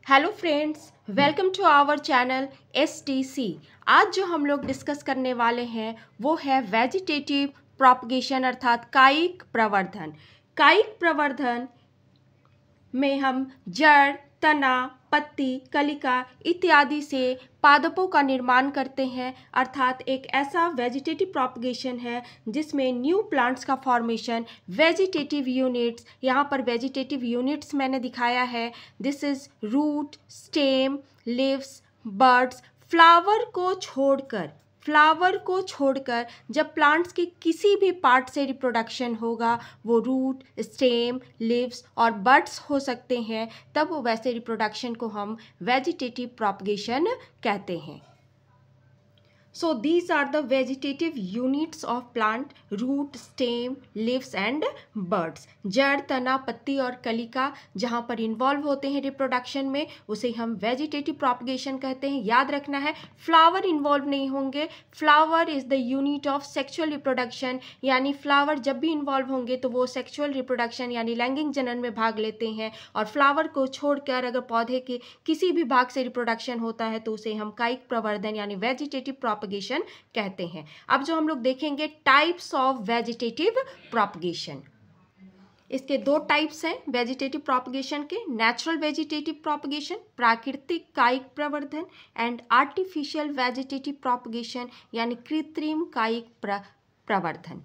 Hello friends, welcome to our channel STC। आज जो हम लोग डिस्कस करने वाले हैं वो है वेजिटेटिव प्रोपगेशन अर्थात कायिक प्रवर्धन। कायिक प्रवर्धन में हम जड़, तना, पत्ती, कलिका इत्यादि से पादपों का निर्माण करते हैं, अर्थात एक ऐसा वेजिटेटिव प्रोपगेशन है जिसमें न्यू प्लांट्स का फॉर्मेशन, वेजिटेटिव यूनिट्स, यहाँ पर वेजिटेटिव यूनिट्स मैंने दिखाया है। This is root, stem, leaves, buds. Flower को छोड़कर जब प्लांट्स के किसी भी पार्ट से रिप्रोडक्शन होगा वो रूट, स्टेम, लीव्स और बड्स हो सकते हैं, तब वैसे रिप्रोडक्शन को हम वेजिटेटिव प्रोपगेशन कहते हैं। So these are the vegetative units of plant: root, stem, leaves and buds। जड़, तना, पत्ती और कलिका जहाँ पर इन्वॉल्व होते हैं रिप्रोडक्शन में उसे हम वेजिटेटिव प्रोपगेशन कहते हैं। याद रखना है फ्लावर इन्वॉल्व नहीं होंगे। Flower is the unit of sexual reproduction, यानी फ्लावर जब भी इन्वॉल्व होंगे तो वो सेक्सुअल रिप्रोडक्शन यानी लैंगिक जनन में भाग लेते हैं, और फ्लावर को छोड़कर अगर पौधे के किसी भी भाग से रिप्रोडक्शन होता है तो उसे हम कायिक प्रवर्धन यानी वेजिटेटिव प्रोपगेशन कहते हैं। अब जो हम लोग देखेंगे टाइप्स ऑफ वेजिटेटिव प्रोपगेशन, इसके दो टाइप्स हैं वेजिटेटिव प्रोपगेशन के: नेचुरल वेजिटेटिव प्रोपगेशन प्राकृतिक कायिक प्रवर्धन एंड आर्टिफिशियल वेजिटेटिव प्रोपगेशन यानी कृत्रिम कायिक प्रवर्धन।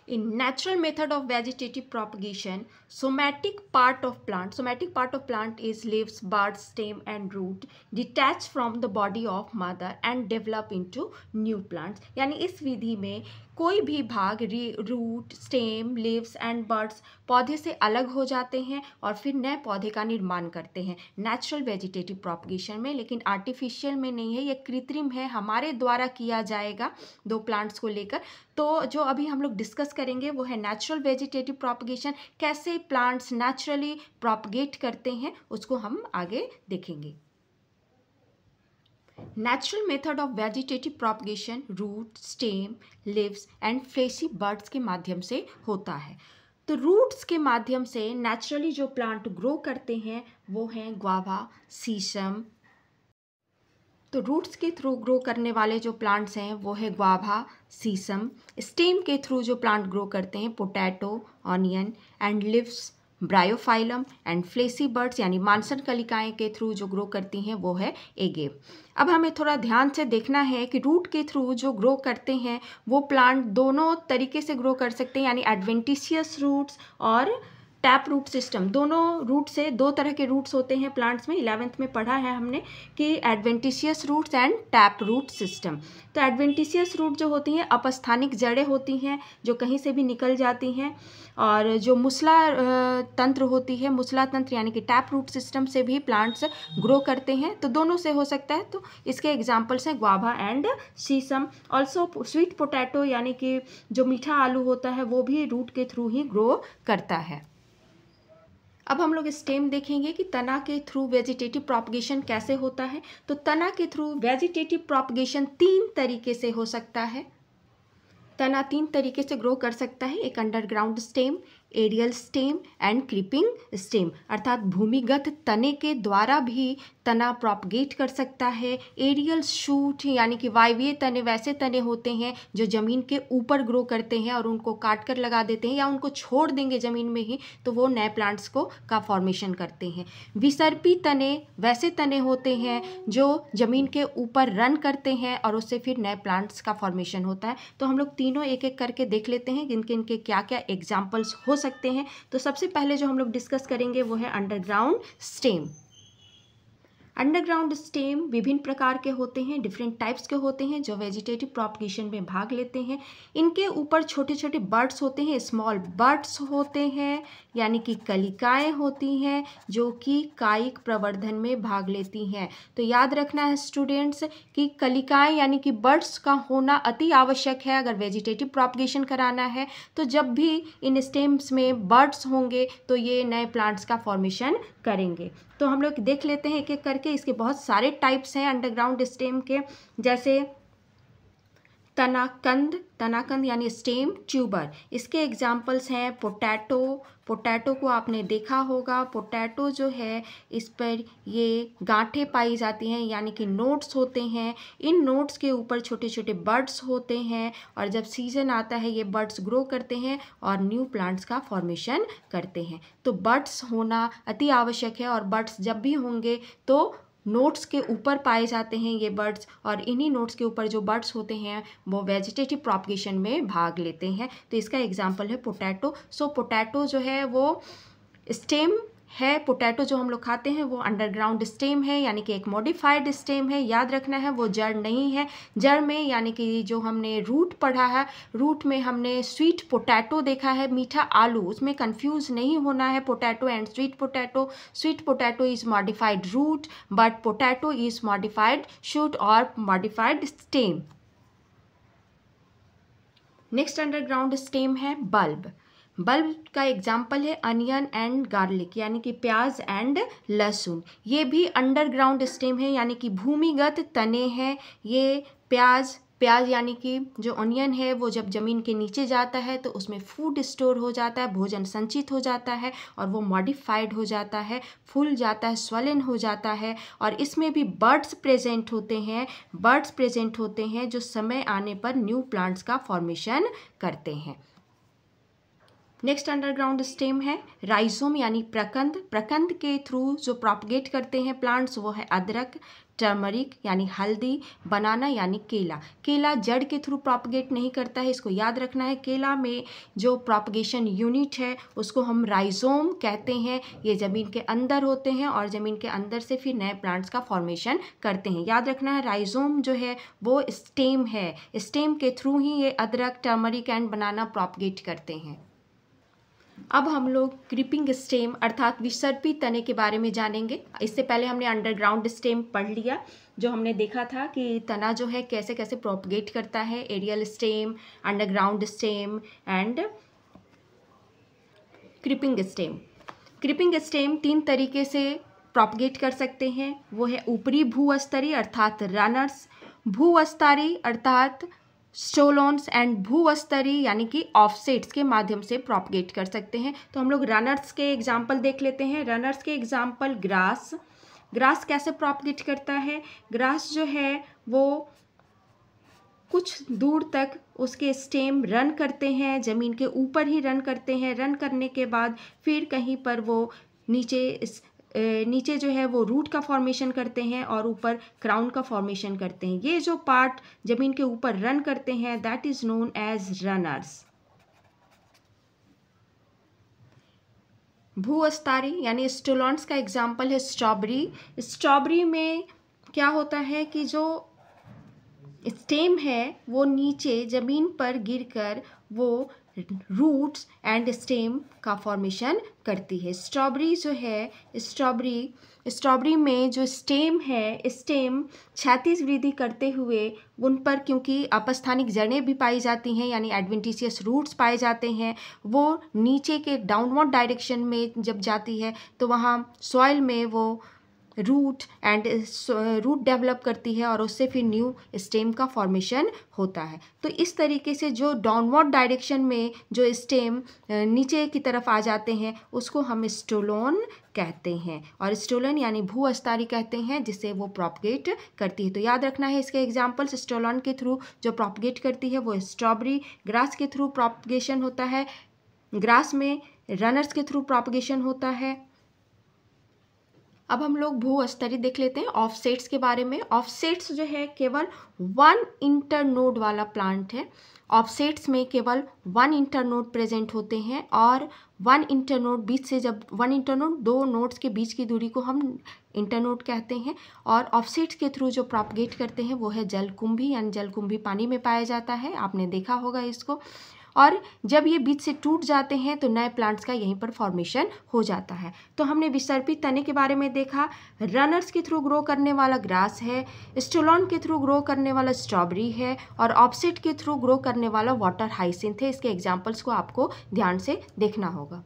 In natural method of vegetative propagation, somatic part of plant is leaves, buds, stem and root detach from the body of mother and develop into new plants। यानी इस विधि में कोई भी भाग root, stem, leaves and buds पौधे से अलग हो जाते हैं और फिर नए पौधे का निर्माण करते हैं नेचुरल वेजिटेटिव प्रोपगेशन में। लेकिन आर्टिफिशियल में नहीं है, ये कृत्रिम है, हमारे द्वारा किया जाएगा दो प्लांट्स को लेकर। तो जो अभी हम लोग डिस्कस करेंगे वो है नेचुरल वेजिटेटिव प्रोपगेशन, कैसे प्लांट्स नेचुरली प्रोपगेट करते हैं उसको हम आगे देखेंगे। Natural method of vegetative propagation root, stem, leaves and fleshy buds के माध्यम से होता है। तो रूट्स के माध्यम से नेचुरली जो प्लांट ग्रो करते हैं वो हैं ग्वावा, शीशम। तो रूट्स के थ्रू ग्रो करने वाले जो प्लांट्स हैं वो है ग्वावा, शीशम। स्टेम के थ्रू जो प्लांट ग्रो करते हैं potato, onion and leaves, bryophyllum and fleshy buds यानी मांसल कलिकाएं के थ्रू जो ग्रो करती हैं वो है एगेव। अब हमें थोड़ा ध्यान से देखना है कि रूट के थ्रू जो ग्रो करते हैं वो प्लांट दोनों तरीके से ग्रो कर सकते हैं, यानी एडवेंटिशियस रूट्स और टैप रूट सिस्टम। दोनों रूट से दो तरह के रूट्स होते हैं प्लांट्स में, 11th में पढ़ा है हमने कि adventitious roots and tap root system. तो एडवेंटिशियस रूट जो होती हैं अपस्थानिक जड़ें होती हैं जो कहीं से भी निकल जाती हैं, और जो मूसला तंत्र होती है, मूसला तंत्र यानी कि टैप रूट सिस्टम से भी प्लांट्स ग्रो करते हैं। तो दोनों से हो सकता है, तो इसके एग्जाम्पल्स हैं ग्वावा एंड शीशम। ऑल्सो स्वीट पोटैटो यानी कि जो मीठा आलू होता है वो भी रूट के थ्रू ही ग्रो करता है। अब हम लोग स्टेम देखेंगे कि तना के थ्रू वेजिटेटिव प्रोपगेशन कैसे होता है। तो तना के थ्रू वेजिटेटिव प्रोपगेशन 3 तरीके से हो सकता है। तना 3 तरीके से ग्रो कर सकता है: एक underground stem, aerial stem and creeping stem, अर्थात भूमिगत तने के द्वारा भी तना प्रोपगेट कर सकता है। एरियल शूट यानी कि वायवीय तने वैसे तने होते हैं जो ज़मीन के ऊपर ग्रो करते हैं और उनको काट कर लगा देते हैं या उनको छोड़ देंगे ज़मीन में ही तो वो नए प्लांट्स का फॉर्मेशन करते हैं। विसर्पी तने वैसे तने होते हैं जो ज़मीन के ऊपर रन करते हैं और उससे फिर नए प्लांट्स का फॉर्मेशन होता है। तो हम लोग तीनों एक एक करके देख लेते हैं इनके इनके क्या क्या एग्जाम्पल्स हो सकते हैं। तो सबसे पहले जो हम लोग डिस्कस करेंगे वो है अंडरग्राउंड स्टेम। अंडरग्राउंड स्टेम विभिन्न प्रकार के होते हैं, डिफरेंट टाइप्स के होते हैं जो वेजिटेटिव प्रोपगेशन में भाग लेते हैं। इनके ऊपर छोटे छोटे बर्ड्स होते हैं, स्मॉल बर्ड्स होते हैं, यानी कि कलिकाएं होती हैं जो कि कायिक प्रवर्धन में भाग लेती हैं। तो याद रखना है स्टूडेंट्स कि कलिकाएं यानी कि बर्ड्स का होना अति आवश्यक है अगर वेजिटेटिव प्रोपगेशन कराना है। तो जब भी इन स्टेम्स में बर्ड्स होंगे तो ये नए प्लांट्स का फॉर्मेशन करेंगे। तो हम लोग देख लेते हैं एक एक करके। इसके बहुत सारे टाइप्स हैं अंडरग्राउंड स्टेम के, जैसे तनाकंद यानी स्टेम ट्यूबर। इसके एग्जाम्पल्स हैं पोटैटो को आपने देखा होगा। पोटैटो जो है इस पर ये गांठें पाई जाती हैं यानी कि नोड्स होते हैं। इन नोड्स के ऊपर छोटे छोटे बड्स होते हैं और जब सीजन आता है ये बड्स ग्रो करते हैं और न्यू प्लांट्स का फॉर्मेशन करते हैं। तो बड्स होना अति आवश्यक है और बड्स जब भी होंगे तो नोट्स के ऊपर पाए जाते हैं ये बर्ड्स, और इन्हीं नोट्स के ऊपर जो बर्ड्स होते हैं वो वेजिटेटिव प्रोपगेशन में भाग लेते हैं। तो इसका एग्जांपल है पोटैटो। सो पोटैटो जो है वो स्टेम है। पोटैटो जो हम लोग खाते हैं वो अंडरग्राउंड स्टेम है यानी कि एक मॉडिफाइड स्टेम है। याद रखना है वो जड़ नहीं है। जड़ में यानी कि जो हमने रूट पढ़ा है, रूट में हमने स्वीट पोटैटो देखा है, मीठा आलू, उसमें कंफ्यूज नहीं होना है potato and sweet potato. Sweet potato is modified root but potato is modified shoot और modified stem. Next underground stem है बल्ब। बल्ब का एग्जाम्पल है अनियन एंड गार्लिक यानी कि प्याज एंड लहसुन। ये भी अंडरग्राउंड स्टेम है यानी कि भूमिगत तने हैं। ये प्याज यानी कि जो अनियन है वो जब ज़मीन के नीचे जाता है तो उसमें फूड स्टोर हो जाता है, भोजन संचित हो जाता है और वो मॉडिफाइड हो जाता है, फूल जाता है, स्वलन हो जाता है। और इसमें भी बर्ड्स प्रेजेंट होते हैं जो समय आने पर न्यू प्लांट्स का फॉर्मेशन करते हैं। नेक्स्ट अंडरग्राउंड स्टेम है राइजोम यानी प्रकंद के थ्रू जो प्रोपगेट करते हैं प्लांट्स वो है अदरक, टर्मरिक यानी हल्दी, बनाना यानी केला जड़ के थ्रू प्रोपगेट नहीं करता है, इसको याद रखना है। केला में जो प्रोपगेशन यूनिट है उसको हम राइजोम कहते हैं। ये ज़मीन के अंदर होते हैं और ज़मीन के अंदर से फिर नए प्लांट्स का फॉर्मेशन करते हैं। याद रखना है राइजोम जो है वो स्टेम है। स्टेम के थ्रू ही ये अदरक, टर्मरिक एंड बनाना प्रोपगेट करते हैं। अब हम लोग क्रीपिंग स्टेम अर्थात विसर्पी तने के बारे में जानेंगे। इससे पहले हमने अंडरग्राउंड स्टेम पढ़ लिया, जो हमने देखा था कि तना जो है कैसे कैसे प्रोपगेट करता है, aerial stem, underground stem and creeping stem. Creeping stem 3 तरीके से प्रोपगेट कर सकते हैं। वो है ऊपरी भूस्तरीय अर्थात रनर्स, भूस्तरीय अर्थात स्टोलॉन्स एंड भूस्तरीय यानी कि ऑफसेट्स के माध्यम से प्रोपगेट कर सकते हैं। तो हम लोग रनर्स के एग्जाम्पल देख लेते हैं। रनर्स के एग्जाम्पल ग्रास कैसे प्रोपगेट करता है। ग्रास जो है वो कुछ दूर तक उसके स्टेम रन करते हैं, ज़मीन के ऊपर ही रन करते हैं। रन करने के बाद फिर कहीं पर वो नीचे जो है वो रूट का फॉर्मेशन करते हैं और ऊपर क्राउन का फॉर्मेशन करते हैं। ये जो पार्ट ज़मीन के ऊपर रन करते हैं that is known as runners. भूस्तरीय यानी स्टोलॉन्स का एग्जाम्पल है स्ट्रॉबेरी में क्या होता है कि जो स्टेम है वो नीचे ज़मीन पर गिरकर वो रूट्स एंड स्टेम का फॉर्मेशन करती है। स्ट्रॉबेरी जो है स्ट्रॉबेरी में जो स्टेम है, स्टेम क्षैतिज वृद्धि करते हुए उन पर क्योंकि अपस्थानिक जड़ें भी पाई जाती हैं यानी एडवेंटिशियस रूट्स पाए जाते हैं, वो नीचे के डाउनवर्ड डायरेक्शन में जब जाती है तो वहाँ सॉइल में वो रूट डेवलप करती है और उससे फिर न्यू स्टेम का फॉर्मेशन होता है। तो इस तरीके से जो डाउनवर्ड डायरेक्शन में जो स्टेम नीचे की तरफ आ जाते हैं उसको हम स्टोलोन कहते हैं और स्टोलन यानी भूस्तरीय कहते हैं जिससे वो प्रोपगेट करती है। तो याद रखना है इसके एग्जाम्पल्स। स्टोलन के थ्रू जो प्रोपगेट करती है वो स्ट्रॉबेरी, ग्रास के थ्रू प्रोपगेशन होता है, ग्रास में रनर्स के थ्रू प्रोपगेशन होता है। अब हम लोग भूस्तरीय देख लेते हैं ऑफसेट्स के बारे में। ऑफसेट्स जो है केवल 1 इंटरनोड वाला प्लांट है। ऑफसेट्स में केवल 1 इंटरनोड प्रेजेंट होते हैं और 1 इंटरनोड बीच से जब 1 इंटरनोड 2 नोड्स के बीच की दूरी को हम इंटरनोड कहते हैं। और ऑफसेट्स के थ्रू जो प्रोपगेट करते हैं वो है जलकुंभी यानी जलकुंभी पानी में पाया जाता है, आपने देखा होगा इसको। और जब ये बीच से टूट जाते हैं तो नए प्लांट्स का यहीं पर फॉर्मेशन हो जाता है। तो हमने विसर्पी तने के बारे में देखा। रनर्स के थ्रू ग्रो करने वाला ग्रास है, स्टोलॉन के थ्रू ग्रो करने वाला स्ट्रॉबेरी है और ऑफसेट के थ्रू ग्रो करने वाला वाटर हाइसिंथ है। इसके एग्जाम्पल्स को आपको ध्यान से देखना होगा।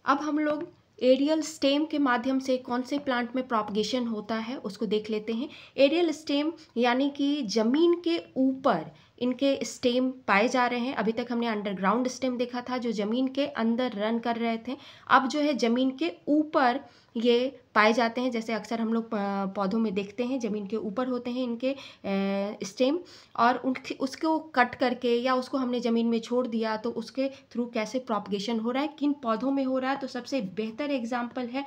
अब हम लोग एरियल स्टेम के माध्यम से कौन से प्लांट में प्रोपगेशन होता है उसको देख लेते हैं। एरियल स्टेम यानी कि ज़मीन के ऊपर इनके स्टेम पाए जा रहे हैं। अभी तक हमने अंडरग्राउंड स्टेम देखा था जो ज़मीन के अंदर रन कर रहे थे। अब जो है ज़मीन के ऊपर ये पाए जाते हैं, जैसे अक्सर हम लोग पौधों में देखते हैं ज़मीन के ऊपर होते हैं इनके स्टेम, और उसको कट करके या उसको हमने ज़मीन में छोड़ दिया तो उसके थ्रू कैसे प्रोपगेशन हो रहा है, किन पौधों में हो रहा है। तो सबसे बेहतर एग्जाम्पल है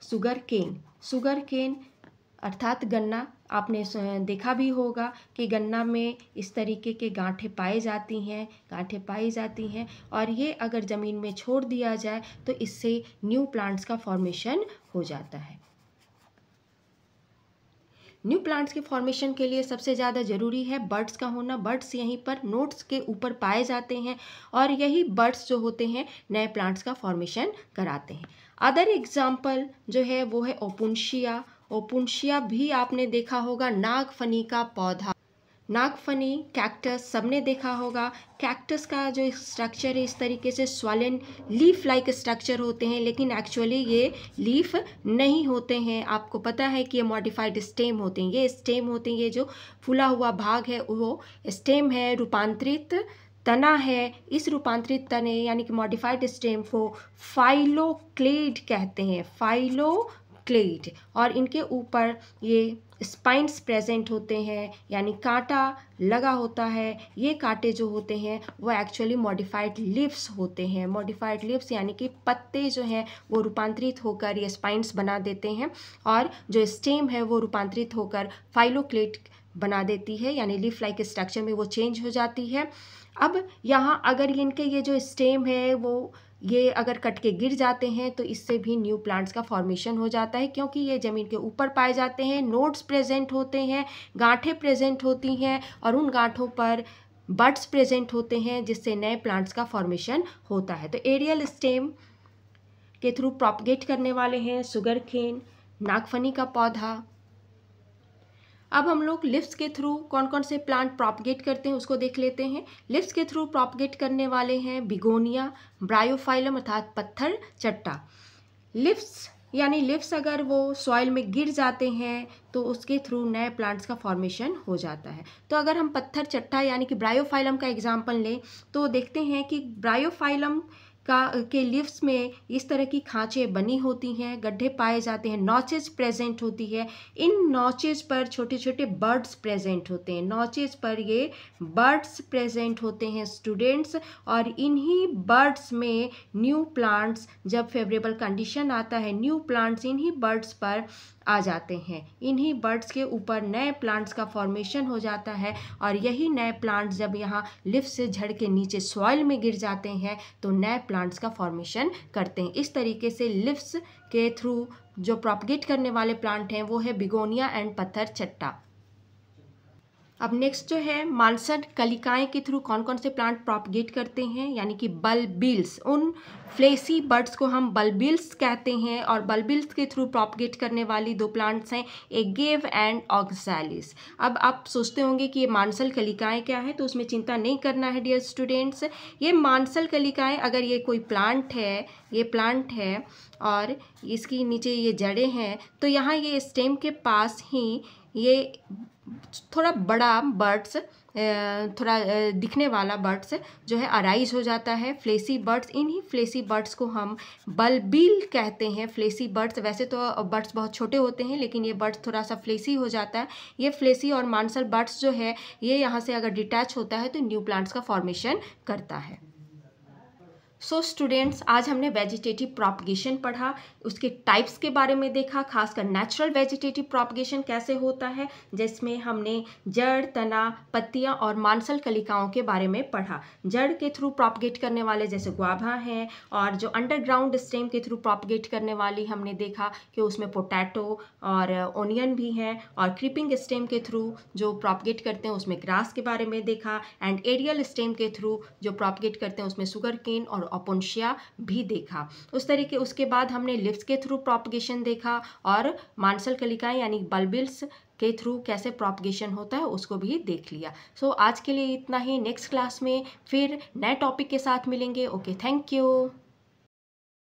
शुगर केन। शुगर केन अर्थात गन्ना। आपने देखा भी होगा कि गन्ना में इस तरीके के गांठें पाई जाती हैं और ये अगर ज़मीन में छोड़ दिया जाए तो इससे न्यू प्लांट्स का फॉर्मेशन हो जाता है। न्यू प्लांट्स के फॉर्मेशन के लिए सबसे ज़्यादा ज़रूरी है बर्ड्स का होना। बर्ड्स यहीं पर नोट्स के ऊपर पाए जाते हैं और यही बर्ड्स जो होते हैं नए प्लांट्स का फॉर्मेशन कराते हैं। अदर एग्जाम्पल जो है वो है ओपुन्शिया। ओपुन्शिया भी आपने देखा होगा, नागफनी का पौधा। नागफनी, कैक्टस सबने देखा होगा। कैक्टस का जो स्ट्रक्चर है इस तरीके से स्वॉलन लीफ लाइक स्ट्रक्चर होते हैं, लेकिन एक्चुअली ये लीफ नहीं होते हैं। आपको पता है कि ये मॉडिफाइड स्टेम होते हैं। ये स्टेम होते हैं, ये जो फूला हुआ भाग है वो स्टेम है, रूपांतरित तना है। इस रूपांतरित तने यानी कि मॉडिफाइड स्टेम को फाइलोक्लेड कहते हैं, फाइलोक्लेड। और इनके ऊपर ये स्पाइन्स प्रेजेंट होते हैं, यानी कांटा लगा होता है। ये कांटे जो होते हैं वो एक्चुअली मॉडिफाइड लीव्स होते हैं। मॉडिफाइड लीव्स यानी कि पत्ते जो हैं वो रूपांतरित होकर ये स्पाइन्स बना देते हैं और जो स्टेम है वो रूपांतरित होकर फाइलोक्लेड बना देती है, यानी लीफ लाइक स्ट्रक्चर में वो चेंज हो जाती है। अब यहाँ अगर इनके ये जो स्टेम है वो ये अगर कट के गिर जाते हैं तो इससे भी न्यू प्लांट्स का फॉर्मेशन हो जाता है, क्योंकि ये ज़मीन के ऊपर पाए जाते हैं। नोड्स प्रेजेंट होते हैं, गांठें प्रेजेंट होती हैं और उन गांठों पर बड्स प्रेजेंट होते हैं जिससे नए प्लांट्स का फॉर्मेशन होता है। तो एरियल स्टेम के थ्रू प्रोपगेट करने वाले हैं शुगर केन, नागफनी का पौधा। अब हम लोग लिव्स के थ्रू कौन कौन से प्लांट प्रोपगेट करते हैं उसको देख लेते हैं। लिव्स के थ्रू प्रोपगेट करने वाले हैं बिगोनिया, ब्रायोफाइलम अर्थात पत्थर चट्टा। लिव्स यानी लिव्स अगर वो सॉइल में गिर जाते हैं तो उसके थ्रू नए प्लांट्स का फॉर्मेशन हो जाता है। तो अगर हम पत्थर चट्टा यानी कि ब्रायोफाइलम का एग्जाम्पल लें तो देखते हैं कि ब्रायोफाइलम के लीव्स में इस तरह की खांचे बनी होती हैं, गड्ढे पाए जाते हैं, नॉचेज प्रेजेंट होती है। इन नॉचेज पर छोटे छोटे बर्ड्स प्रेजेंट होते हैं। नॉचेज पर ये बर्ड्स प्रेजेंट होते हैं स्टूडेंट्स, और इन्हीं बर्ड्स में न्यू प्लांट्स, जब फेवरेबल कंडीशन आता है, न्यू प्लांट्स इन्हीं बर्ड्स पर आ जाते हैं। इन्हीं बर्ड्स के ऊपर नए प्लांट्स का फॉर्मेशन हो जाता है और यही नए प्लांट्स जब यहाँ लिफ्ट से झड़ के नीचे सॉइल में गिर जाते हैं तो नए प्लांट्स का फॉर्मेशन करते हैं। इस तरीके से लिफ्ट्स के थ्रू जो प्रोपगेट करने वाले प्लांट हैं वो है बिगोनिया एंड पत्थर चट्टा। अब नेक्स्ट जो है मालसन कलिकाएं के थ्रू कौन कौन से प्लांट प्रोपगेट करते हैं, यानी कि बल्बिल्स। उन फ्लेसी बर्ड्स को हम बल्बिल्स कहते हैं और बल्बिल्स के थ्रू प्रोपगेट करने वाली दो प्लांट्स हैं एगेव एंड ऑक्सैलिस। अब आप सोचते होंगे कि ये मांसल कलिकाएं क्या है, तो उसमें चिंता नहीं करना है डियर स्टूडेंट्स। ये मांसल कलिकाएं, अगर ये कोई प्लांट है, ये प्लांट है और इसकी नीचे ये जड़ें हैं, तो यहाँ ये स्टेम के पास ही ये थोड़ा बड़ा बर्ड्स, थोड़ा दिखने वाला बर्ड्स जो है अराइज हो जाता है, फ्लेसी बर्ड्स। इन्हीं फ्लेसी बर्ड्स को हम बल्बिल कहते हैं। फ्लेसी बर्ड्स, वैसे तो बर्ड्स बहुत छोटे होते हैं लेकिन ये बर्ड्स थोड़ा सा फ्लेसी हो जाता है। ये फ्लेसी और मांसल बर्ड्स जो है ये यहाँ से अगर डिटैच होता है तो न्यू प्लांट्स का फॉर्मेशन करता है। सो स्टूडेंट्स, आज हमने वेजिटेटिव प्रोपगेशन पढ़ा, उसके टाइप्स के बारे में देखा, खासकर नेचुरल वेजिटेटिव प्रोपगेशन कैसे होता है, जिसमें हमने जड़, तना, पत्तियां और मांसल कलिकाओं के बारे में पढ़ा। जड़ के थ्रू प्रोपगेट करने वाले जैसे गुआभा हैं, और जो अंडरग्राउंड स्टेम के थ्रू प्रोपगेट करने वाली हमने देखा कि उसमें पोटैटो और ओनियन भी हैं, और क्रीपिंग स्टेम के थ्रू जो प्रोपगेट करते हैं उसमें ग्रास के बारे में देखा, एंड एरियल स्टेम के थ्रू जो प्रोपगेट करते हैं उसमें शुगर केन और ओपुन्शिया भी देखा। उस तरीके उसके बाद हमने लिव्स के थ्रू प्रोपगेशन देखा और मांसल कलिकाएं यानी बल्बिल्स के थ्रू कैसे प्रोपगेशन होता है उसको भी देख लिया। सो आज के लिए इतना ही। नेक्स्ट क्लास में फिर नए टॉपिक के साथ मिलेंगे। Okay, thank you.